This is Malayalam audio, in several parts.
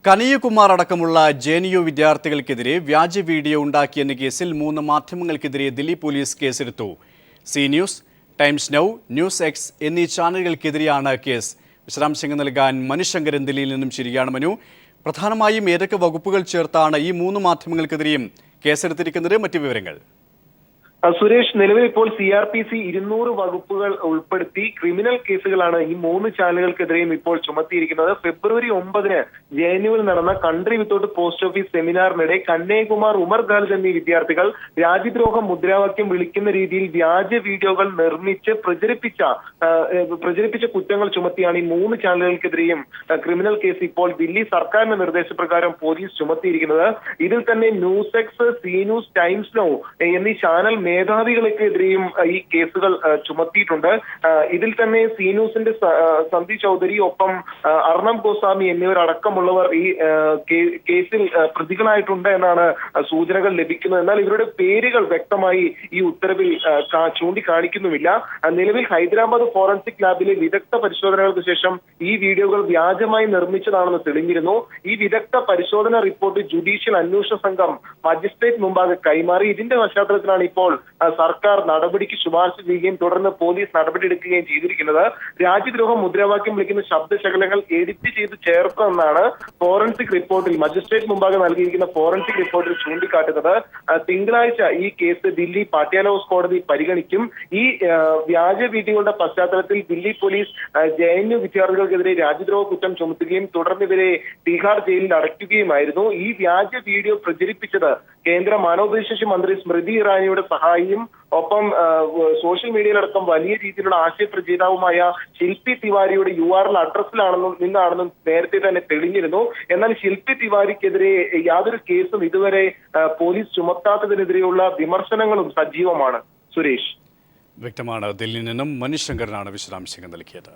കനയ്യകുമാർ അടക്കമുള്ള JNU വിദ്യാർത്ഥികൾക്കെതിരെ വ്യാജ വീഡിയോ ഉണ്ടാക്കിയെന്ന കേസിൽ 3 മാധ്യമങ്ങൾക്കെതിരെ ദില്ലി പോലീസ് കേസെടുത്തു. C news, times now, news X എന്നീ ചാനലുകൾക്കെതിരെയാണ് കേസ്. വിശദാംശങ്ങൾ നൽകാൻ മനു ശങ്കരൻ ദില്ലിയിൽ നിന്നും ശരിയാണ്. മനു, പ്രധാനമായും ഏതൊക്കെ വകുപ്പുകൾ ചേർത്താണ് ഈ 3 മാധ്യമങ്ങൾക്കെതിരെയും കേസെടുത്തിരിക്കുന്നത്? മറ്റു വിവരങ്ങൾ? സുരേഷ്, നിലവിൽ ഇപ്പോൾ CRPC 200 വകുപ്പുകൾ ഉൾപ്പെടുത്തി ക്രിമിനൽ കേസുകളാണ് ഈ 3 ചാനലുകൾക്കെതിരെയും ഇപ്പോൾ ചുമത്തിയിരിക്കുന്നത്. ഫെബ്രുവരി 9-ന് JNUവിൽ നടന്ന കൺട്രി വിത്തൗട്ട് പോസ്റ്റ് ഓഫീസ് സെമിനാറിനിടെ കനയ്യകുമാർ, ഉമർ ഖാലിദ് എന്നീ വിദ്യാർത്ഥികൾ രാജ്യദ്രോഹ മുദ്രാവാക്യം വിളിക്കുന്ന രീതിയിൽ വ്യാജ വീഡിയോകൾ നിർമ്മിച്ച് പ്രചരിപ്പിച്ച കുറ്റങ്ങൾ ചുമത്തിയാണ് ഈ 3 ചാനലുകൾക്കെതിരെയും ക്രിമിനൽ കേസ് ഇപ്പോൾ ദില്ലി സർക്കാരിന്റെ നിർദ്ദേശപ്രകാരം പോലീസ് ചുമത്തിയിരിക്കുന്നത്. ഇതിൽ തന്നെ news X, C news, times now എന്നീ ചാനൽ മേധാവികൾക്കെതിരെയും ഈ കേസുകൾ ചുമത്തിയിട്ടുണ്ട്. ഇതിൽ തന്നെ സി ന്യൂസിന്റെ സന്ധി ചൗധരി, ഒപ്പം അർണബ് ഗോസ്വാമി എന്നിവരടക്കമുള്ളവർ ഈ കേസിൽ പ്രതികളായിട്ടുണ്ട് എന്നാണ് സൂചനകൾ ലഭിക്കുന്നത്. എന്നാൽ ഇവരുടെ പേരുകൾ വ്യക്തമായി ഈ ഉത്തരവിൽ ചൂണ്ടിക്കാണിക്കുന്നുമില്ല. നിലവിൽ ഹൈദരാബാദ് ഫോറൻസിക് ലാബിലെ വിദഗ്ധ പരിശോധനകൾക്ക് ശേഷം ഈ വീഡിയോകൾ വ്യാജമായി നിർമ്മിച്ചതാണെന്ന് തെളിഞ്ഞിരുന്നു. ഈ വിദഗ്ധ പരിശോധന റിപ്പോർട്ട് ജുഡീഷ്യൽ അന്വേഷണ സംഘം മജിസ്ട്രേറ്റ് മുമ്പാകെ കൈമാറി. ഇതിന്റെ പശ്ചാത്തലത്തിലാണ് ഇപ്പോൾ സർക്കാർ നടപടിക്ക് ശുപാർശ ചെയ്യുകയും തുടർന്ന് പോലീസ് നടപടിയെടുക്കുകയും ചെയ്തിരിക്കുന്നത്. രാജ്യദ്രോഹ മുദ്രാവാക്യം വിളിക്കുന്ന ശബ്ദശകലങ്ങൾ എഡിറ്റ് ചെയ്ത് ചേർത്തെന്നാണ് ഫോറൻസിക് റിപ്പോർട്ടിൽ, മജിസ്ട്രേറ്റ് മുമ്പാകെ നൽകിയിരിക്കുന്ന ഫോറൻസിക് റിപ്പോർട്ടിൽ ചൂണ്ടിക്കാട്ടുന്നത്. തിങ്കളാഴ്ച ഈ കേസ് ദില്ലി പാട്യാല ഹൗസ് കോടതി പരിഗണിക്കും. ഈ വ്യാജ വീഡിയോകളുടെ പശ്ചാത്തലത്തിൽ ദില്ലി പോലീസ് JNU വിദ്യാർത്ഥികൾക്കെതിരെ രാജ്യദ്രോഹ കുറ്റം ചുമത്തുകയും തുടർന്ന് ഇവരെ തിഹാർ ജയിലിൽ അടയ്ക്കുകയുമായിരുന്നു. ഈ വ്യാജ വീഡിയോ പ്രചരിപ്പിച്ചത് കേന്ദ്ര മാനവവിഭവശേഷി മന്ത്രി സ്മൃതി ഇറാനിയുടെ സഹായിയും ഒപ്പം സോഷ്യൽ മീഡിയയിലടക്കം വലിയ രീതിയിലുള്ള ആശയപ്രചേതാവുമായ ശില്പി തിവാരിയുടെ URL നിന്നാണെന്നും നേരത്തെ തന്നെ തെളിഞ്ഞിരുന്നു. എന്നാൽ ശില്പി തിവാരിക്കെതിരെ യാതൊരു കേസും ഇതുവരെ പോലീസ് ചുമത്താത്തതിനെതിരെയുള്ള വിമർശനങ്ങളും സജീവമാണ്. സുരേഷ്, വ്യക്തമാണ്. ദില്ലിയിൽ നിന്നും മനു ശങ്കരനാണ് വിശദാംശങ്ങൾ നൽകിയത്.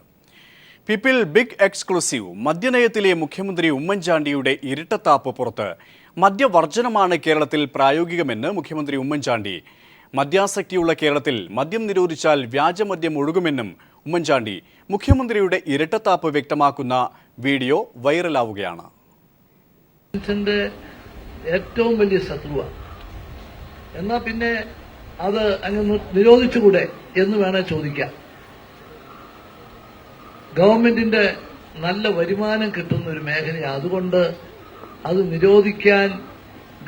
People big exclusive. മദ്യനയത്തിലെ മുഖ്യമന്ത്രി ഉമ്മൻചാണ്ടിയുടെ ഇരട്ടത്താപ്പ് പുറത്ത്. മദ്യവർജനമാണ് കേരളത്തിൽ പ്രായോഗികമെന്ന് മുഖ്യമന്ത്രി ഉമ്മൻചാണ്ടി. മദ്യാസക്തിയുള്ള കേരളത്തിൽ മദ്യം നിരോധിച്ചാൽ വ്യാജമദ്യം ഒഴുകുമെന്നും ഉമ്മൻചാണ്ടി. മുഖ്യമന്ത്രിയുടെ ഇരട്ടത്താപ്പ് വ്യക്തമാക്കുന്ന വീഡിയോ വൈറലാവുകയാണ്. ഏറ്റവും വലിയ ശത്രുവാണ്. എന്നാ പിന്നെ അത് അങ്ങ് നിരോധിച്ചുകൂടെ എന്ന് വേണേ ചോദിക്കാം. ഗവൺമെന്റിന്റെ നല്ല വരുമാനം കിട്ടുന്ന ഒരു മേഖലയാണ്. അതുകൊണ്ട് അത് നിരോധിക്കാൻ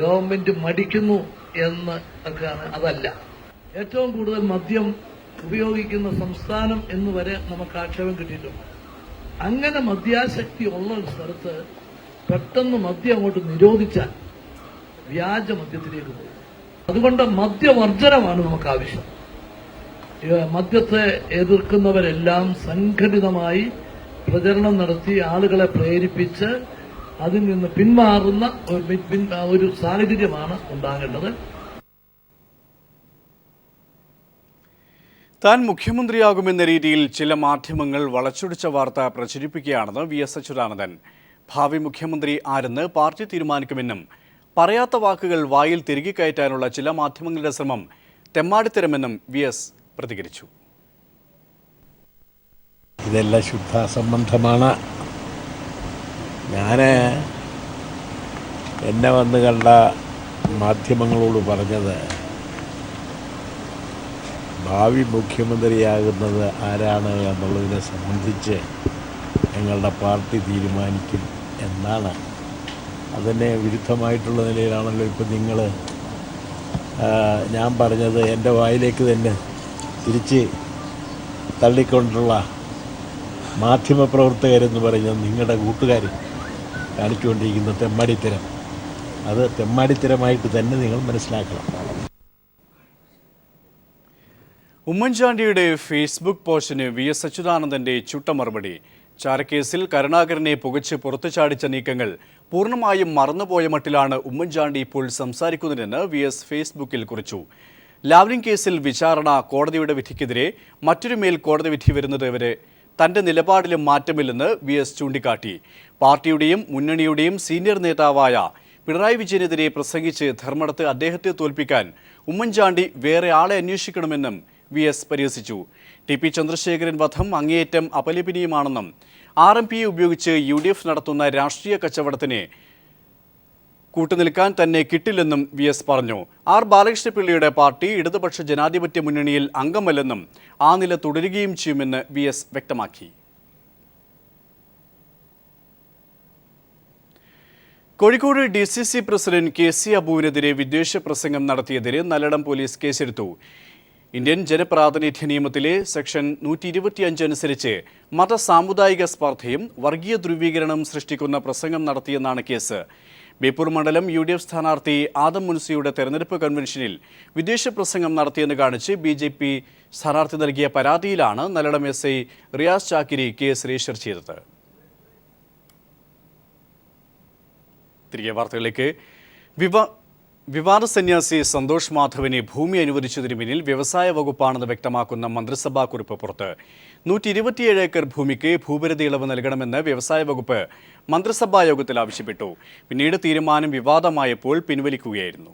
ഗവൺമെന്റ് മടിക്കുന്നു എന്ന് ഒക്കെയാണ്. അതല്ല, ഏറ്റവും കൂടുതൽ മദ്യം ഉപയോഗിക്കുന്ന സംസ്ഥാനം എന്ന് വരെ നമുക്ക് ആക്ഷേപം കിട്ടിയിട്ടുണ്ട്. അങ്ങനെ മദ്യാസക്തി ഉള്ള ഒരു സ്ഥലത്ത് പെട്ടെന്ന് മദ്യം അങ്ങോട്ട് നിരോധിച്ചാൽ വ്യാജ മദ്യത്തിലേക്ക് പോകും. അതുകൊണ്ട് മദ്യവർജനമാണ് നമുക്ക് ആവശ്യം. മദ്യത്തെ എതിർക്കുന്നവരെല്ലാം സംഘടിതമായി പ്രചരണം നടത്തി ആളുകളെ പ്രേരിപ്പിച്ച് അതിൽ നിന്ന് പിന്മാറുന്ന ഒരു സാഹചര്യമാണ് ഉണ്ടാകേണ്ടത്. താൻ മുഖ്യമന്ത്രിയാകുമെന്ന രീതിയിൽ ചില മാധ്യമങ്ങൾ വളച്ചൊടിച്ച വാർത്ത പ്രചരിപ്പിക്കുകയാണെന്ന് VS അച്യുതാനന്ദൻ. ഭാവി മുഖ്യമന്ത്രി ആരെന്ന് പാർട്ടി തീരുമാനിക്കുമെന്നും പറയാത്ത വാക്കുകൾ വായിൽ തിരികെ കയറ്റാനുള്ള ചില മാധ്യമങ്ങളുടെ ശ്രമം തെമ്മാടിത്തരമെന്നും VS പ്രതികരിച്ചു. ഇതെല്ലാം ശുദ്ധാസംബന്ധമാണ്. ഞാൻ എന്നെ വന്ന് കണ്ട മാധ്യമങ്ങളോട് പറഞ്ഞത് ഭാവി മുഖ്യമന്ത്രിയാകുന്നത് ആരാണ് എന്നുള്ളതിനെ സംബന്ധിച്ച് ഞങ്ങളുടെ പാർട്ടി തീരുമാനിക്കും എന്നാണ്. അതിന് വിരുദ്ധമായിട്ടുള്ള നിലയിലാണല്ലോ ഇപ്പം നിങ്ങൾ ഞാൻ പറഞ്ഞത് എൻ്റെ വായിലേക്ക് തന്നെ തിരിച്ച് തള്ളിക്കൊണ്ടുള്ള മാധ്യമപ്രവർത്തകരെന്ന് പറഞ്ഞ നിങ്ങളുടെ കൂട്ടുകാർ കാണിച്ചുകൊണ്ടിരിക്കുന്ന തെമ്മാടിത്തരം, അത് തെമ്മാടിത്തരമായിട്ട് തന്നെ നിങ്ങൾ മനസ്സിലാക്കണം. ഉമ്മൻചാണ്ടിയുടെ ഫേസ്ബുക്ക് പോസ്റ്റിന് VS അച്യുതാനന്ദന്റെ ചുട്ട മറുപടി. ചാരക്കേസിൽ കരുണാകരനെ പുകച്ച് പുറത്തു ചാടിച്ച നീക്കങ്ങൾ പൂർണ്ണമായും മറന്നുപോയ മട്ടിലാണ് ഉമ്മൻചാണ്ടി ഇപ്പോൾ സംസാരിക്കുന്നതെന്ന് VS ഫേസ്ബുക്കിൽ കുറിച്ചു. ലാവ്ലിൻ കേസിൽ വിചാരണ കോടതിയുടെ വിധിക്കെതിരെ മറ്റൊരു മേൽക്കോടതി വിധി വരുന്നതുവരെ തന്റെ നിലപാടിലും മാറ്റമില്ലെന്ന് VS ചൂണ്ടിക്കാട്ടി. പാർട്ടിയുടെയും മുന്നണിയുടെയും സീനിയർ നേതാവായ പിണറായി വിജയനെതിരെ പ്രസംഗിച്ച് ധർമ്മടത്ത് അദ്ദേഹത്തെ തോൽപ്പിക്കാൻ ഉമ്മൻചാണ്ടി വേറെ ആളെ അന്വേഷിക്കണമെന്നും VS പരിഹസിച്ചു. TP ചന്ദ്രശേഖരൻ വധം അങ്ങേയറ്റം അപലപനീയമാണെന്നും RMPയെ ഉപയോഗിച്ച് UDF നടത്തുന്ന രാഷ്ട്രീയ കച്ചവടത്തിന് കൂട്ടുനിൽക്കാൻ തന്നെ കിട്ടില്ലെന്നും VS പറഞ്ഞു. R. ബാലകൃഷ്ണപിള്ളയുടെ പാർട്ടി ഇടതുപക്ഷ ജനാധിപത്യ മുന്നണിയിൽ അംഗമല്ലെന്നും ആ നില തുടരുകയും ചെയ്യുമെന്ന് VS വ്യക്തമാക്കി. കോഴിക്കോട് DCC പ്രസിഡന്റ് KC അബുവിനെതിരെ വിദ്വേഷ പ്രസംഗം നടത്തിയതിന് നല്ലടം പോലീസ് കേസെടുത്തു. ഇന്ത്യൻ ജനപ്രാതിനിധ്യ നിയമത്തിലെ സെക്ഷൻ 125 അനുസരിച്ച് മതസാമുദായിക സ്പർദ്ധയും വർഗീയ ധ്രുവീകരണവും സൃഷ്ടിക്കുന്ന പ്രസംഗം നടത്തിയെന്നാണ് കേസ്. ബേപ്പൂർ മണ്ഡലം UDF സ്ഥാനാർത്ഥി ആദം മുൻസിയുടെ തെരഞ്ഞെടുപ്പ് കൺവെൻഷനിൽ വിദ്വേഷ പ്രസംഗം നടത്തിയെന്ന് കാണിച്ച് BJP സ്ഥാനാർത്ഥി നൽകിയ പരാതിയിലാണ് നല്ലടം SI Riyas Chakkiri case register ചെയ്തത്. തിരികെ വാർത്തകളിലേക്ക്. വിവാദ സന്യാസി സന്തോഷ് മാധവന് ഭൂമി അനുവദിച്ചതിന് പിന്നിൽ വ്യവസായ വകുപ്പാണെന്ന് വ്യക്തമാക്കുന്ന മന്ത്രിസഭാ കുറിപ്പ് പുറത്ത്. 127 ഏക്കർ ഭൂമിക്ക് ഭൂപരിധി ഇളവ് നൽകണമെന്ന് വ്യവസായ വകുപ്പ് മന്ത്രിസഭാ യോഗത്തിൽ ആവശ്യപ്പെട്ടു. പിന്നീട് തീരുമാനം വിവാദമായപ്പോൾ പിൻവലിക്കുകയായിരുന്നു.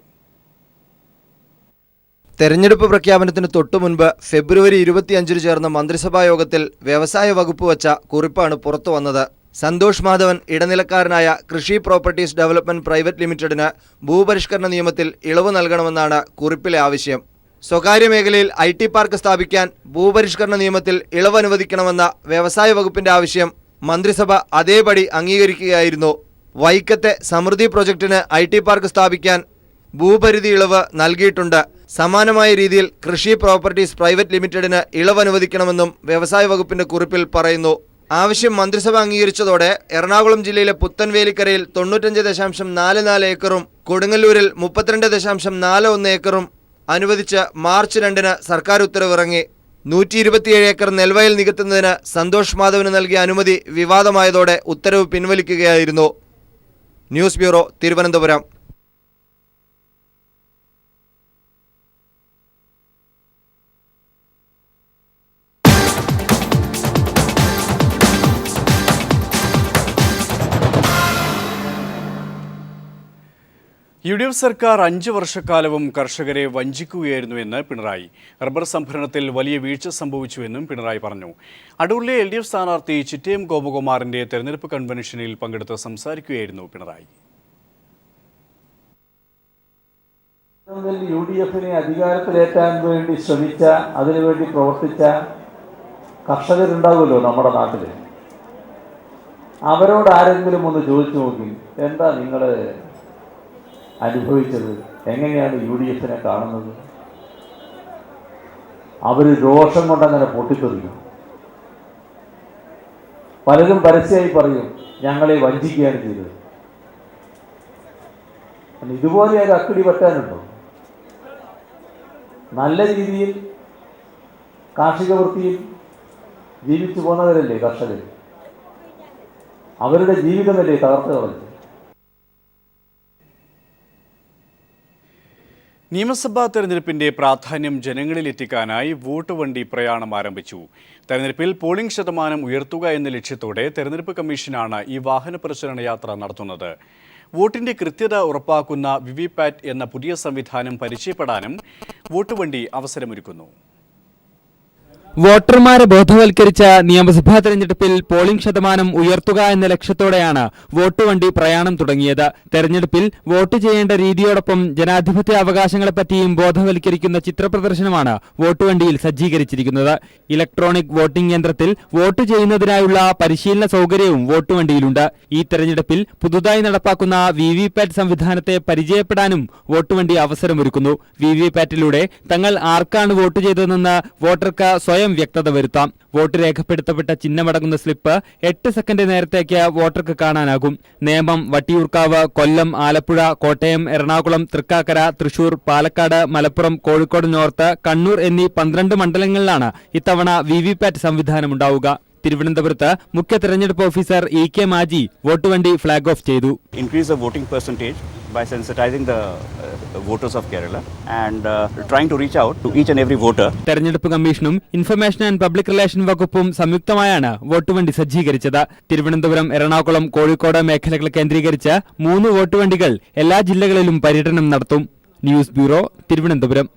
തെരഞ്ഞെടുപ്പ് പ്രഖ്യാപനത്തിന് തൊട്ടുമുൻപ് ഫെബ്രുവരി 25 ചേർന്ന മന്ത്രിസഭാ യോഗത്തിൽ വ്യവസായ വകുപ്പ് വച്ച കുറിപ്പാണ് പുറത്തു വന്നത്. സന്തോഷ് മാധവൻ ഇടനിലക്കാരനായ കൃഷി പ്രോപ്പർട്ടീസ് ഡെവലപ്മെന്റ് പ്രൈവറ്റ് ലിമിറ്റഡിന് ഭൂപരിഷ്കരണ നിയമത്തിൽ ഇളവ് നൽകണമെന്നാണ് കുറിപ്പിലെ ആവശ്യം. സ്വകാര്യ മേഖലയിൽ IT പാർക്ക് സ്ഥാപിക്കാൻ ഭൂപരിഷ്കരണ നിയമത്തിൽ ഇളവ് അനുവദിക്കണമെന്ന വ്യവസായ വകുപ്പിന്റെ ആവശ്യം മന്ത്രിസഭ അതേപടി അംഗീകരിക്കുകയായിരുന്നു. വൈക്കത്തെ സമൃദ്ധി പ്രൊജക്ടിന് IT പാർക്ക് സ്ഥാപിക്കാൻ ഭൂപരിധി ഇളവ് നൽകിയിട്ടുണ്ട്. സമാനമായ രീതിയിൽ കൃഷി പ്രോപ്പർട്ടീസ് പ്രൈവറ്റ് ലിമിറ്റഡിന് ഇളവ് അനുവദിക്കണമെന്നും വ്യവസായ വകുപ്പിന്റെ കുറിപ്പിൽ പറയുന്നു. ആവശ്യം മന്ത്രിസഭ അംഗീകരിച്ചതോടെ എറണാകുളം ജില്ലയിലെ പുത്തൻവേലിക്കരയിൽ 95.44 ഏക്കറും കൊടുങ്ങല്ലൂരിൽ 32.41 ഏക്കറും അനുവദിച്ച് മാർച്ച് 2-ന് സർക്കാർ ഉത്തരവിറങ്ങി. 127 ഏക്കർ നെൽവയൽ നികത്തുന്നതിന് സന്തോഷ് മാധവന് നൽകിയ അനുമതി വിവാദമായതോടെ ഉത്തരവ് പിൻവലിക്കുകയായിരുന്നു. News bureau, Thiruvananthapuram. UDF സർക്കാർ 5 വർഷക്കാലവും കർഷകരെ വഞ്ചിക്കുകയായിരുന്നുവെന്ന് പിണറായി. റബ്ബർ സംഭരണത്തിൽ വലിയ വീഴ്ച സംഭവിച്ചുവെന്നും പിണറായി പറഞ്ഞു. അടൂരിലെ LDF സ്ഥാനാർത്ഥി ചിറ്റയം ഗോപകുമാറിന്റെ തെരഞ്ഞെടുപ്പ് കൺവെൻഷനിൽ പങ്കെടുത്ത് സംസാരിക്കുകയായിരുന്നു പിണറായി. UDFനെ അധികാരത്തിലേറ്റാൻ വേണ്ടി ശ്രമിച്ച, അതിനുവേണ്ടി പ്രവർത്തിച്ച കർഷകരുണ്ടാവുമല്ലോ നമ്മുടെ നാട്ടിൽ. അവരോട് ആരെങ്കിലും ഒന്ന് ചോദിച്ചു നോക്കി, എന്താ നിങ്ങൾ അനുഭവിച്ചത്, എങ്ങനെയാണ് UDFനെ കാണുന്നത്? അവർ രോഷം കൊണ്ടങ്ങനെ പൊട്ടിത്തെറിക്കും. പലരും പരസ്യമായി പറയും, ഞങ്ങളെ വഞ്ചിക്കുകയാണ് ചെയ്തത്. ഇതുപോലെ ഒരു അക്കിടി പറ്റാനുണ്ടോ? നല്ല രീതിയിൽ കാർഷിക വൃത്തിയിൽ ജീവിച്ചു പോകുന്നവരല്ലേ കർഷകർ. അവരുടെ ജീവിതമല്ലേ തകർത്ത് കളഞ്ഞത്. നിയമസഭാ തെരഞ്ഞെടുപ്പിന്റെ പ്രാധാന്യം ജനങ്ങളിലെത്തിക്കാനായി വോട്ട് വണ്ടി പ്രയാണം ആരംഭിച്ചു. തെരഞ്ഞെടുപ്പിൽ പോളിംഗ് ശതമാനം ഉയർത്തുക എന്ന ലക്ഷ്യത്തോടെ തെരഞ്ഞെടുപ്പ് കമ്മീഷനാണ് ഈ വാഹന പ്രചരണ യാത്ര നടത്തുന്നത്. വോട്ടിന്റെ കൃത്യത ഉറപ്പാക്കുന്ന VVPAT എന്ന പുതിയ സംവിധാനം പരിചയപ്പെടാനും വോട്ട് വണ്ടി അവസരമൊരുക്കുന്നു. വോട്ടർമാരെ ബോധവൽക്കരിച്ച നിയമസഭാ തെരഞ്ഞെടുപ്പിൽ പോളിംഗ് ശതമാനം ഉയർത്തുക എന്ന ലക്ഷ്യത്തോടെയാണ് വോട്ട് വണ്ടി പ്രയാണം തുടങ്ങിയത്. തെരഞ്ഞെടുപ്പിൽ വോട്ട് ചെയ്യേണ്ട രീതിയോടൊപ്പം ജനാധിപത്യ അവകാശങ്ങളെപ്പറ്റിയും ബോധവൽക്കരിക്കുന്ന ചിത്രപ്രദർശനമാണ് വോട്ട് വണ്ടിയിൽ സജ്ജീകരിച്ചിരിക്കുന്നത്. ഇലക്ട്രോണിക് വോട്ടിംഗ് യന്ത്രത്തിൽ വോട്ട് ചെയ്യുന്നതിനായുള്ള പരിശീലന സൗകര്യവും വോട്ട് വണ്ടിയിലുണ്ട്. ഈ തെരഞ്ഞെടുപ്പിൽ പുതുതായി നടപ്പാക്കുന്ന VVPAT സംവിധാനത്തെ പരിചയപ്പെടാനും വോട്ട് വണ്ടി അവസരമൊരുക്കുന്നു. VVPATിലൂടെ തങ്ങൾ ആർക്കാണ് വോട്ട് ചെയ്തതെന്ന് വോട്ടർക്ക് സ്വയം വ്യക്തത വരുത്താം. വോട്ട് രേഖപ്പെടുത്തപ്പെട്ട ചിഹ്നമടങ്ങുന്ന സ്ലിപ്പ് 8 സെക്കൻഡ് നേരത്തേക്ക് വോട്ടർക്ക് കാണാനാകും. നേമം, വട്ടിയൂർക്കാവ്, കൊല്ലം, ആലപ്പുഴ, കോട്ടയം, എറണാകുളം, തൃക്കാക്കര, തൃശൂർ, പാലക്കാട്, മലപ്പുറം, കോഴിക്കോട് നോർത്ത്, കണ്ണൂർ എന്നീ 12 മണ്ഡലങ്ങളിലാണ് ഇത്തവണ VVPAT സംവിധാനമുണ്ടാവുക. തിരുവനന്തപുരത്ത് മുഖ്യ തെരഞ്ഞെടുപ്പ് ഓഫീസർ EK മാജി വോട്ട് വണ്ടി ഫ്ലാഗ് ഓഫ് ചെയ്തു. Increase the voting percentage by sensitizing the voters of Kerala and trying to reach out to each and every voter. തെരഞ്ഞെടുപ്പ് കമ്മീഷനും ഇൻഫർമേഷൻ ആൻഡ് പബ്ലിക് റിലേഷൻ വകുപ്പും സംയുക്തമായാണ് വോട്ട് വണ്ടി സജ്ജീകരിച്ചത്. തിരുവനന്തപുരം, എറണാകുളം, കോഴിക്കോട് മേഖലകൾ കേന്ദ്രീകരിച്ച് 3 വോട്ട് വണ്ടികൾ എല്ലാ ജില്ലകളിലും പര്യടനം നടത്തും. News bureau, Thiruvananthapuram.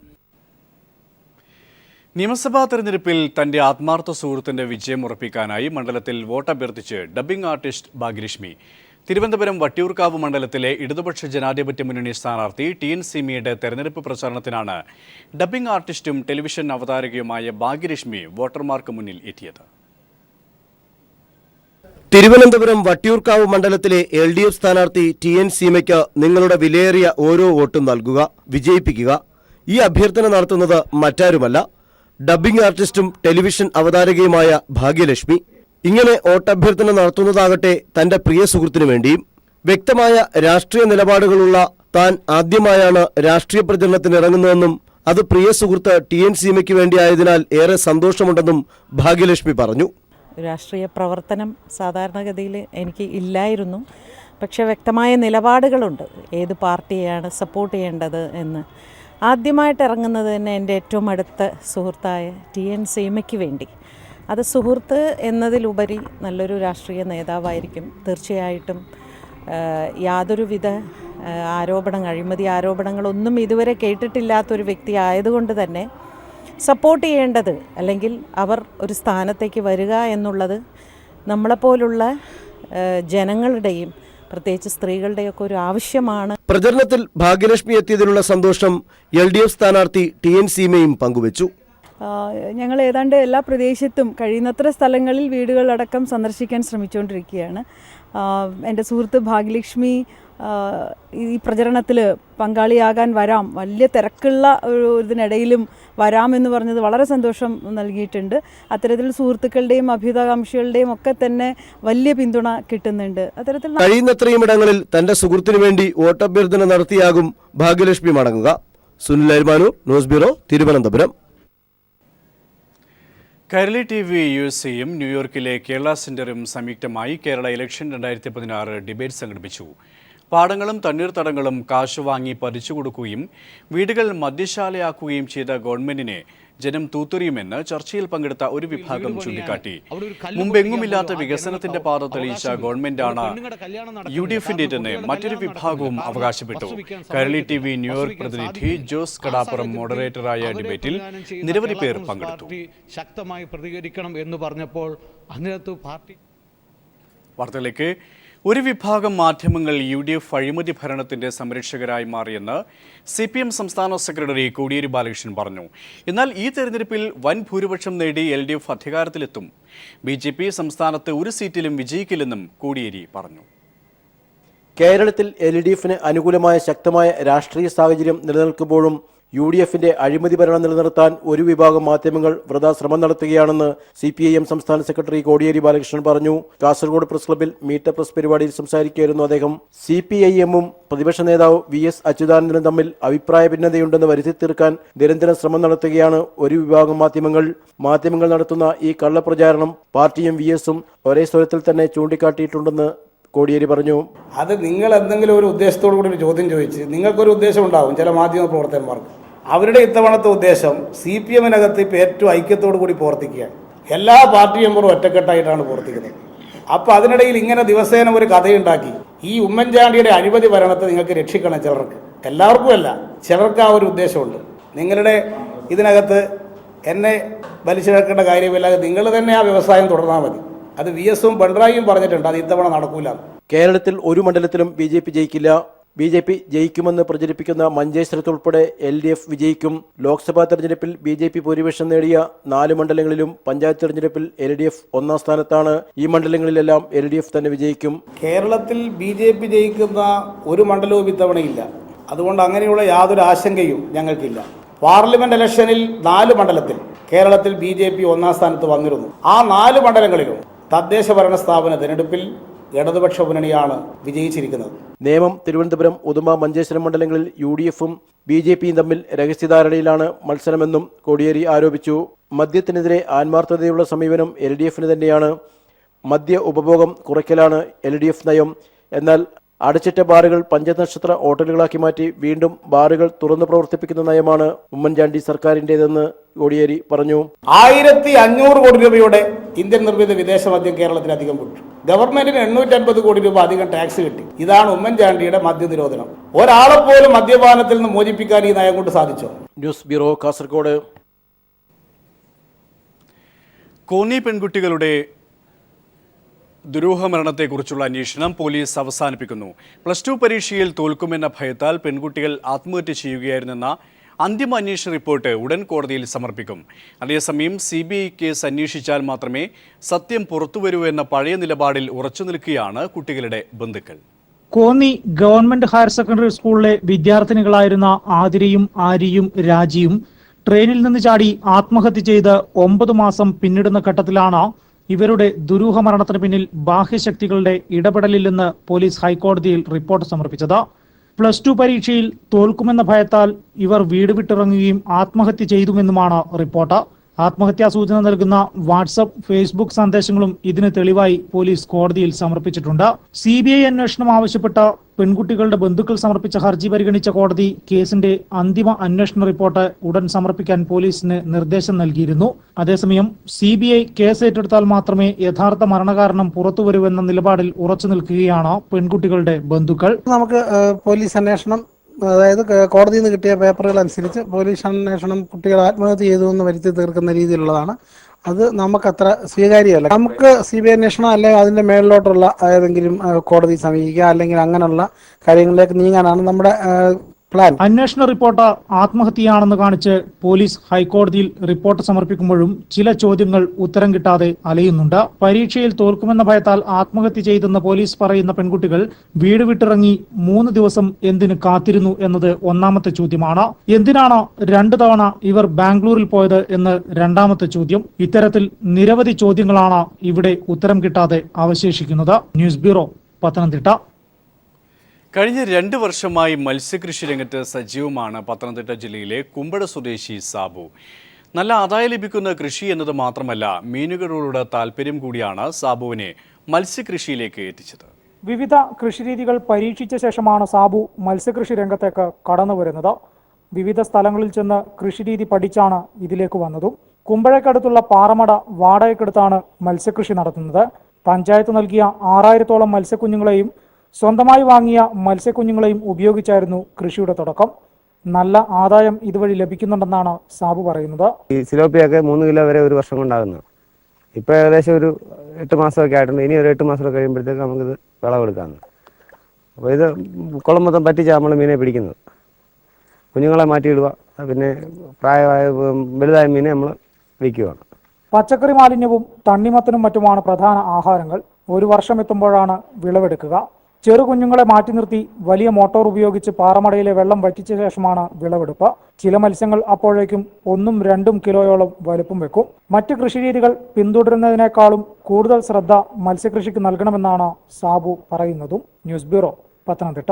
നിയമസഭാ തെരഞ്ഞെടുപ്പിൽ തന്റെ ആത്മാർത്ഥ സുഹൃത്തിന്റെ വിജയം ഉറപ്പിക്കാനായി മണ്ഡലത്തിൽ വോട്ടഭ്യർത്ഥിച്ച് ഡബ്ബിംഗ് ആർട്ടിസ്റ്റ് ഭാഗ്യലക്ഷ്മി. തിരുവനന്തപുരം വട്ടിയൂർക്കാവ് മണ്ഡലത്തിലെ ഇടതുപക്ഷ ജനാധിപത്യ മുന്നണി സ്ഥാനാർത്ഥി TN സീമയുടെ തെരഞ്ഞെടുപ്പ് പ്രചാരണത്തിനാണ് ഡബ്ബിംഗ് ആർട്ടിസ്റ്റും ടെലിവിഷൻ അവതാരകയുമായ ഭാഗ്യലക്ഷ്മി വോട്ടർമാർക്ക് മുന്നിൽ എത്തിയത്. തിരുവനന്തപുരം വട്ടിയൂർക്കാവ് മണ്ഡലത്തിലെ LDF സ്ഥാനാർത്ഥി TN സീമയ്ക്ക് നിങ്ങളുടെ വിലയേറിയ ഓരോ വോട്ടും നൽകുക, വിജയിപ്പിക്കുക. ഈ അഭ്യർത്ഥന നടത്തുന്നത് മറ്റാരുമല്ല, ഡബ്ബിംഗ് ആർട്ടിസ്റ്റും ടെലിവിഷൻ അവതാരകയുമായ ഭാഗ്യലക്ഷ്മി. ഇങ്ങനെ വോട്ടഭ്യർത്ഥന നടത്തുന്നതാകട്ടെ തന്റെ പ്രിയ സുഹൃത്തിനു വേണ്ടിയും. വ്യക്തമായ രാഷ്ട്രീയ നിലപാടുകളുള്ള താൻ ആദ്യമായാണ് രാഷ്ട്രീയ പ്രചരണത്തിനിറങ്ങുന്നതെന്നും അത് പ്രിയ സുഹൃത്ത് TN സീമയ്ക്ക് വേണ്ടിയായതിനാൽ ഏറെ സന്തോഷമുണ്ടെന്നും ഭാഗ്യലക്ഷ്മി പറഞ്ഞു. രാഷ്ട്രീയ പ്രവർത്തനം സാധാരണഗതിയിൽ എനിക്ക് ഇല്ലായിരുന്നു. പക്ഷേ വ്യക്തമായ നിലപാടുകളുണ്ട്, ഏത് പാർട്ടിയെയാണ് സപ്പോർട്ട് ചെയ്യേണ്ടത് എന്ന്. ആദ്യമായിട്ട് ഇറങ്ങുന്നത് തന്നെ എൻ്റെ ഏറ്റവും അടുത്ത സുഹൃത്തായ TN സീമയ്ക്ക് വേണ്ടി. അത് സുഹൃത്ത് എന്നതിലുപരി നല്ലൊരു രാഷ്ട്രീയ നേതാവായിരിക്കും. തീർച്ചയായിട്ടും യാതൊരുവിധ അഴിമതി ആരോപണങ്ങളൊന്നും ഇതുവരെ കേട്ടിട്ടില്ലാത്തൊരു വ്യക്തി ആയതുകൊണ്ട് തന്നെ സപ്പോർട്ട് ചെയ്യേണ്ടത്, അല്ലെങ്കിൽ അവർ ഒരു സ്ഥാനത്തേക്ക് വരിക എന്നുള്ളത് നമ്മളെപ്പോലുള്ള ജനങ്ങളുടെയും പ്രത്യേകിച്ച് സ്ത്രീകളുടെയൊക്കെ ഒരു ആവശ്യമാണ്. പ്രചരണത്തിൽ ഭാഗ്യലക്ഷ്മി എത്തിയതിലുള്ള സന്തോഷം LDF സ്ഥാനാർത്ഥി TN സീമയും പങ്കുവച്ചു. ഞങ്ങൾ ഏതാണ്ട് എല്ലാ പ്രദേശത്തും കഴിയുന്നത്ര സ്ഥലങ്ങളിൽ വീടുകളടക്കം സന്ദർശിക്കാൻ ശ്രമിച്ചുകൊണ്ടിരിക്കുകയാണ്. എൻ്റെ സുഹൃത്ത് ഭാഗ്യലക്ഷ്മി ഈ പ്രചരണത്തിൽ പങ്കാളിയാകാൻ വരാം, വലിയ തിരക്കുള്ള ഇതിനിടയിലും വരാമെന്ന് പറഞ്ഞത് വളരെ സന്തോഷം നൽകിയിട്ടുണ്ട്. അത്തരത്തിൽ സുഹൃത്തുക്കളുടെയും അഭ്യുതകാംക്ഷികളുടെയും ഒക്കെ തന്നെ വലിയ പിന്തുണ കിട്ടുന്നുണ്ട്. അത്തരത്തിൽ കഴിയുന്നത്രയും ഇടങ്ങളിൽ തന്റെ സുഹൃത്തിനു വേണ്ടി വോട്ടഭ്യർത്ഥന നടത്തിയാകും ഭാഗ്യലക്ഷ്മി മടങ്ങുക. Sunil Arimanur, news bureau, Thiruvananthapuram. Kairali TV USA-യും ന്യൂയോർക്കിലെ കേരള സെന്ററും സംയുക്തമായി കേരള ഇലക്ഷൻ 2016 ഡിബേറ്റ് സംഘടിപ്പിച്ചു. പാടങ്ങളും തണ്ണീർത്തടങ്ങളും കാശ് വാങ്ങി പതിച്ചു കൊടുക്കുകയും വീടുകൾ മദ്യശാലയാക്കുകയും ചെയ്ത ഗവൺമെന്റിനെ ജനം തൂത്തെറിയുമെന്ന് ചർച്ചയിൽ പങ്കെടുത്ത ഒരു വിഭാഗം ചൂണ്ടിക്കാട്ടി. മുമ്പെങ്ങുമില്ലാത്ത വികസനത്തിന്റെ പാത തെളിയിച്ച ഗവൺമെന്റാണ് UDF-ന്റേതെന്ന് മറ്റൊരു വിഭാഗവും അവകാശപ്പെട്ടു. കൈരളി TV ന്യൂയോർക്ക് പ്രതിനിധി ജോസ് കടാപ്പുറം മോഡറേറ്ററായ ഡിബേറ്റിൽ നിരവധി പേർ പങ്കെടുത്തു. ശക്തമായി പ്രതികരിക്കണം എന്ന് പറഞ്ഞപ്പോൾ അതിനകത്ത് പാർട്ടി വാർത്തയിലേക്ക്. ഒരു വിഭാഗം മാധ്യമങ്ങൾ UDF അഴിമതി ഭരണത്തിന്റെ സംരക്ഷകരായി മാറിയെന്ന് CPM സംസ്ഥാന സെക്രട്ടറി കോടിയേരി ബാലകൃഷ്ണൻ പറഞ്ഞു. എന്നാൽ ഈ തെരഞ്ഞെടുപ്പിൽ വൻ ഭൂരിപക്ഷം നേടി LDF അധികാരത്തിലെത്തും. BJP സംസ്ഥാനത്ത് ഒരു സീറ്റിലും വിജയിക്കില്ലെന്നും കോടിയേരി പറഞ്ഞു. കേരളത്തിൽ LDF-ന് അനുകൂലമായ ശക്തമായ രാഷ്ട്രീയ സാഹചര്യം നിലനിൽക്കുമ്പോഴും UDF-ന്റെ അഴിമതി ഭരണം നിലനിർത്താൻ ഒരു വിഭാഗം മാധ്യമങ്ങൾ വൃഥാശ്രമം നടത്തുകയാണെന്ന് CPIM സംസ്ഥാന സെക്രട്ടറി കോടിയേരി ബാലകൃഷ്ണൻ പറഞ്ഞു. കാസർഗോഡ് പ്രസ് ക്ലബ്ബിൽ മീറ്റ് പ്രസ് പരിപാടിയിൽ സംസാരിക്കുകയായിരുന്നു അദ്ദേഹം. CPIM-ഉം പ്രതിപക്ഷ നേതാവ് VS അച്യുതാനന്ദനും തമ്മിൽ അഭിപ്രായ ഭിന്നതയുണ്ടെന്ന് വരുത്തി തീർക്കാൻ നിരന്തരം ശ്രമം നടത്തുകയാണ് ഒരു വിഭാഗം മാധ്യമങ്ങൾ നടത്തുന്ന ഈ കള്ളപ്രചാരണം പാർട്ടിയും VS-ഉം ഒരേ സ്വരത്തിൽ തന്നെ ചൂണ്ടിക്കാട്ടിയിട്ടുണ്ടെന്ന് കോടിയേരി പറഞ്ഞു. അത് നിങ്ങൾ എന്തെങ്കിലും ഒരു ഉദ്ദേശത്തോടു കൂടി ഒരു ചോദ്യം ചോദിച്ച് നിങ്ങൾക്കൊരു ഉദ്ദേശം ഉണ്ടാവും ചില മാധ്യമ പ്രവർത്തകന്മാർക്ക്. അവരുടെ ഇത്തവണത്തെ ഉദ്ദേശം CPM-നകത്ത് ഇപ്പോൾ ഏറ്റവും ഐക്യത്തോടു കൂടി പ്രവർത്തിക്കുകയാണ്. എല്ലാ പാർട്ടി മെമ്പറും ഒറ്റക്കെട്ടായിട്ടാണ് പ്രവർത്തിക്കുന്നത്. അപ്പോൾ അതിനിടയിൽ ഇങ്ങനെ ദിവസേന ഒരു കഥയുണ്ടാക്കി ഈ ഉമ്മൻചാണ്ടിയുടെ അഴിമതി ഭരണത്തെ നിങ്ങൾക്ക് രക്ഷിക്കണം. ചിലർക്ക്, എല്ലാവർക്കും അല്ല, ചിലർക്ക് ആ ഒരു ഉദ്ദേശമുണ്ട്. നിങ്ങളുടെ ഇതിനകത്ത് എന്നെ വലിച്ചിഴക്കേണ്ട കാര്യമില്ലാതെ നിങ്ങൾ തന്നെ ആ വ്യവസായം തുടർന്നാൽ മതി. അത് VS-ഉം പിണറായിയും പറഞ്ഞിട്ടുണ്ട്, അത് ഇത്തവണ നടക്കൂല. കേരളത്തിൽ ഒരു മണ്ഡലത്തിലും BJP ജയിക്കില്ല. BJP ജയിക്കുമെന്ന് പ്രചരിപ്പിക്കുന്ന മഞ്ചേശ്വരത്തുൾപ്പെടെ LDF വിജയിക്കും. ലോക്സഭാ തെരഞ്ഞെടുപ്പിൽ BJP ഭൂരിപക്ഷം നേടിയ 4 മണ്ഡലങ്ങളിലും പഞ്ചായത്ത് തെരഞ്ഞെടുപ്പിൽ LDF ഒന്നാം സ്ഥാനത്താണ്. ഈ മണ്ഡലങ്ങളിലെല്ലാം LDF തന്നെ വിജയിക്കും. കേരളത്തിൽ BJP ജയിക്കുന്ന ഒരു മണ്ഡലവും ഇത്തവണയില്ല. അതുകൊണ്ട് അങ്ങനെയുള്ള യാതൊരു ആശങ്കയും ഞങ്ങൾക്കില്ല. പാർലമെന്റ് ഇലക്ഷനിൽ 4 മണ്ഡലത്തിൽ കേരളത്തിൽ BJP ഒന്നാം സ്ഥാനത്ത് വന്നിരുന്നു. ആ 4 മണ്ഡലങ്ങളിലും തദ്ദേശ ഭരണ സ്ഥാപന തെരഞ്ഞെടുപ്പിൽ ഇടതുപക്ഷ മുന്നണിയാണ് വിജയിച്ചിരിക്കുന്നത്. നേമം, തിരുവനന്തപുരം, ഉദുമ, മഞ്ചേശ്വരം മണ്ഡലങ്ങളിൽ UDF-ഉം BJP-യും തമ്മിൽ രഹസ്യധാരണയിലാണ് മത്സരമെന്നും കോടിയേരി ആരോപിച്ചു. മദ്യത്തിനെതിരെ ആത്മാർത്ഥതയുള്ള സമീപനം LDF-ന് തന്നെയാണ്. മദ്യ ഉപഭോഗം കുറയ്ക്കലാണ് LDF നയം. എന്നാൽ അടച്ചിട്ട ബാറുകൾ പഞ്ചനക്ഷത്ര ഹോട്ടലുകളാക്കി മാറ്റി വീണ്ടും ബാറുകൾ തുറന്നു പ്രവർത്തിപ്പിക്കുന്ന നയമാണ് ഉമ്മൻചാണ്ടി സർക്കാരിൻ്റെതെന്ന് കോടിയേരി പറഞ്ഞു. 1500 കോടി രൂപയുടെ ഇന്ത്യൻ നിർമ്മിത വിദേശ മദ്യം കേരളത്തിൽ അധികം വിട്ടു. ഗവൺമെന്റിന് 850 കോടി രൂപ അധികം ടാക്സ് കിട്ടി. ഇതാണ് ഉമ്മൻചാണ്ടിയുടെ മദ്യനിരോധനം. ഒരാളെപ്പോലും മദ്യപാനത്തിൽ നിന്ന് മോചിപ്പിക്കാൻ ഈ നയം കൊണ്ട് സാധിച്ചോ? News bureau, Kasaragod. കോന്നി പെൺകുട്ടികളുടെ ദുരൂഹമരണത്തെക്കുറിച്ചുള്ള അന്വേഷണം പോലീസ് അവസാനിപ്പിക്കുന്നു. +2 പരീക്ഷയിൽ തോൽക്കുമെന്ന ഭയത്താൽ പെൺകുട്ടികൾ ആത്മഹത്യ ചെയ്യുകയായിരുന്നെന്ന അന്തിമ അന്വേഷണ റിപ്പോർട്ട് ഉടൻ കോടതിയിൽ സമർപ്പിക്കും. അതേസമയം CBI കേസ് അന്വേഷിച്ചാൽ മാത്രമേ സത്യം പുറത്തുവരൂ എന്ന പഴയ നിലപാടിൽ ഉറച്ചു നിൽക്കുകയാണ് കുട്ടികളുടെ ബന്ധുക്കൾ. കോന്നി ഗവൺമെന്റ് ഹയർ സെക്കൻഡറി സ്കൂളിലെ വിദ്യാർത്ഥിനികളായിരുന്ന ആതിരയും ആര്യയും രാജിയും ട്രെയിനിൽ നിന്ന് ചാടി ആത്മഹത്യ ചെയ്ത് 9 മാസം പിന്നിടുന്ന ഘട്ടത്തിലാണ് ഇവരുടെ ദുരൂഹ മരണത്തിന് പിന്നിൽ ബാഹ്യശക്തികളുടെ ഇടപെടലില്ലെന്ന് പോലീസ് ഹൈക്കോടതിയിൽ റിപ്പോർട്ട് സമർപ്പിച്ചത്. +2 പരീക്ഷയിൽ തോൽക്കുമെന്ന ഭയത്താൽ ഇവർ വീട് വിട്ടിറങ്ങുകയും ആത്മഹത്യ ചെയ്തുവെന്നുമാണ് റിപ്പോർട്ട്. ആത്മഹത്യാ സൂചന നൽകുന്ന വാട്സപ്പ്, ഫേസ്ബുക്ക് സന്ദേശങ്ങളും ഇതിന് തെളിവായി പോലീസ് കോടതിയിൽ സമർപ്പിച്ചിട്ടുണ്ട്. CBI അന്വേഷണം ആവശ്യപ്പെട്ട പെൺകുട്ടികളുടെ ബന്ധുക്കൾ സമർപ്പിച്ച ഹർജി പരിഗണിച്ച കോടതി കേസിന്റെ അന്തിമ അന്വേഷണ റിപ്പോർട്ട് ഉടൻ സമർപ്പിക്കാൻ പോലീസിന് നിർദ്ദേശം നൽകിയിരുന്നു. അതേസമയം CBI കേസ് ഏറ്റെടുത്താൽ മാത്രമേ യഥാർത്ഥ മരണകാരണം പുറത്തുവരുമെന്ന നിലപാടിൽ ഉറച്ചു നിൽക്കുകയാണ് പെൺകുട്ടികളുടെ ബന്ധുക്കൾ. നമുക്ക് പോലീസ് അന്വേഷണം, അതായത് കോടതിയിൽ നിന്ന് കിട്ടിയ പേപ്പറുകൾ അനുസരിച്ച് പോലീസ് അന്വേഷണം കുട്ടികൾ ആത്മഹത്യ ചെയ്തു എന്ന് വരുത്തി തീർക്കുന്ന രീതിയിലുള്ളതാണ്. അത് നമുക്കത്ര സ്വീകാര്യമല്ല. നമുക്ക് CBI അന്വേഷണം അല്ലെങ്കിൽ അതിന്റെ മേളിലോട്ടുള്ള ഏതെങ്കിലും കോടതി സമീപിക്കുക, അല്ലെങ്കിൽ അങ്ങനെയുള്ള കാര്യങ്ങളിലേക്ക് നീങ്ങാനാണ് നമ്മുടെ പ്ലാൻ. അന്വേഷണ റിപ്പോർട്ട് ആത്മഹത്യയാണെന്ന് കാണിച്ച് പോലീസ് ഹൈക്കോടതിയിൽ റിപ്പോർട്ട് സമർപ്പിക്കുമ്പോഴും ചില ചോദ്യങ്ങൾ ഉത്തരം കിട്ടാതെ അലയുന്നുണ്ട്. പരീക്ഷയിൽ തോൽക്കുമെന്ന ഭയത്താൽ ആത്മഹത്യ ചെയ്തെന്ന് പോലീസ് പറയുന്ന പെൺകുട്ടികൾ വീട് വിട്ടിറങ്ങി 3 ദിവസം എന്തിന് കാത്തിരുന്നു എന്നത് ഒന്നാമത്തെ ചോദ്യമാണ്. എന്തിനാണ് 2 തവണ ഇവർ ബാംഗ്ലൂരിൽ പോയത് എന്ന് രണ്ടാമത്തെ ചോദ്യം. ഇത്തരത്തിൽ നിരവധി ചോദ്യങ്ങളാണ് ഇവിടെ ഉത്തരം കിട്ടാതെ അവശേഷിക്കുന്നത്. News bureau, Pathanamthitta. കഴിഞ്ഞ 2 വർഷമായി മത്സ്യകൃഷി രംഗത്ത് സജീവമാണ് പത്തനംതിട്ട ജില്ലയിലെ കുമ്പഴ സ്വദേശി സാബു. നല്ല ആദായം ലഭിക്കുന്ന കൃഷി എന്നത് മാത്രമല്ല, മീനുകളോടുള്ള താല്പര്യം കൂടിയാണ് സാബുവിനെ മത്സ്യകൃഷിയിലേക്ക് എത്തിച്ചത്. വിവിധ കൃഷിരീതികൾ പരീക്ഷിച്ച ശേഷമാണ് സാബു മത്സ്യകൃഷി രംഗത്തേക്ക് കടന്നു വരുന്നത്. വിവിധ സ്ഥലങ്ങളിൽ ചെന്ന് കൃഷിരീതി പഠിച്ചാണ് ഇതിലേക്ക് വന്നതും. കുമ്പഴക്കടുത്തുള്ള പാറമട വാടകയ്ക്കെടുത്താണ് മത്സ്യകൃഷി നടത്തുന്നത്. പഞ്ചായത്ത് നൽകിയ 6000-ഓളം മത്സ്യക്കുഞ്ഞുങ്ങളെയും സ്വന്തമായി വാങ്ങിയ മത്സ്യക്കുഞ്ഞുങ്ങളെയും ഉപയോഗിച്ചായിരുന്നു കൃഷിയുടെ തുടക്കം. നല്ല ആദായം ഇതുവഴി ലഭിക്കുന്നുണ്ടെന്നാണ് സാബു പറയുന്നത്. ഈ സിലോപ്പിയൊക്കെ 3 കിലോ വരെ ഒരു വർഷം കൊണ്ടാകുന്നത്. ഇപ്പോൾ ഏകദേശം ഒരു 8 മാസമൊക്കെ ആയിട്ടുണ്ട്. ഇനി ഒരു 8 മാസം കഴിയുമ്പോഴത്തേക്ക് നമുക്കിത് വിളവെടുക്കാമെന്ന്. അപ്പോൾ ഇത് കുളം മൊത്തം പറ്റിച്ചാൽ നമ്മൾ മീനെ പിടിക്കുന്നത്. കുഞ്ഞുങ്ങളെ മാറ്റിയിടുക, പിന്നെ പ്രായമായ വലുതായ മീനെ നമ്മൾ വിൽക്കുകയാണ്. പച്ചക്കറി മാലിന്യവും തണ്ണിമത്തനും മറ്റുമാണ് പ്രധാന ആഹാരങ്ങൾ. 1 വർഷം എത്തുമ്പോഴാണ് വിളവെടുക്കുക. ചെറു കുഞ്ഞുങ്ങളെ മാറ്റി നിർത്തി വലിയ മോട്ടോർ ഉപയോഗിച്ച് പാറമടയിലെ വെള്ളം വറ്റിച്ച ശേഷമാണ് വിളവെടുപ്പ്. ചില മത്സ്യങ്ങൾ അപ്പോഴേക്കും 1-2 കിലോയോളം വലുപ്പം വെക്കും. മറ്റ് കൃഷിരീതികൾ പിന്തുടരുന്നതിനേക്കാളും കൂടുതൽ ശ്രദ്ധ മത്സ്യകൃഷിക്ക് നൽകണമെന്നാണ് സാബു പറയുന്നതും. News bureau, Pathanamthitta.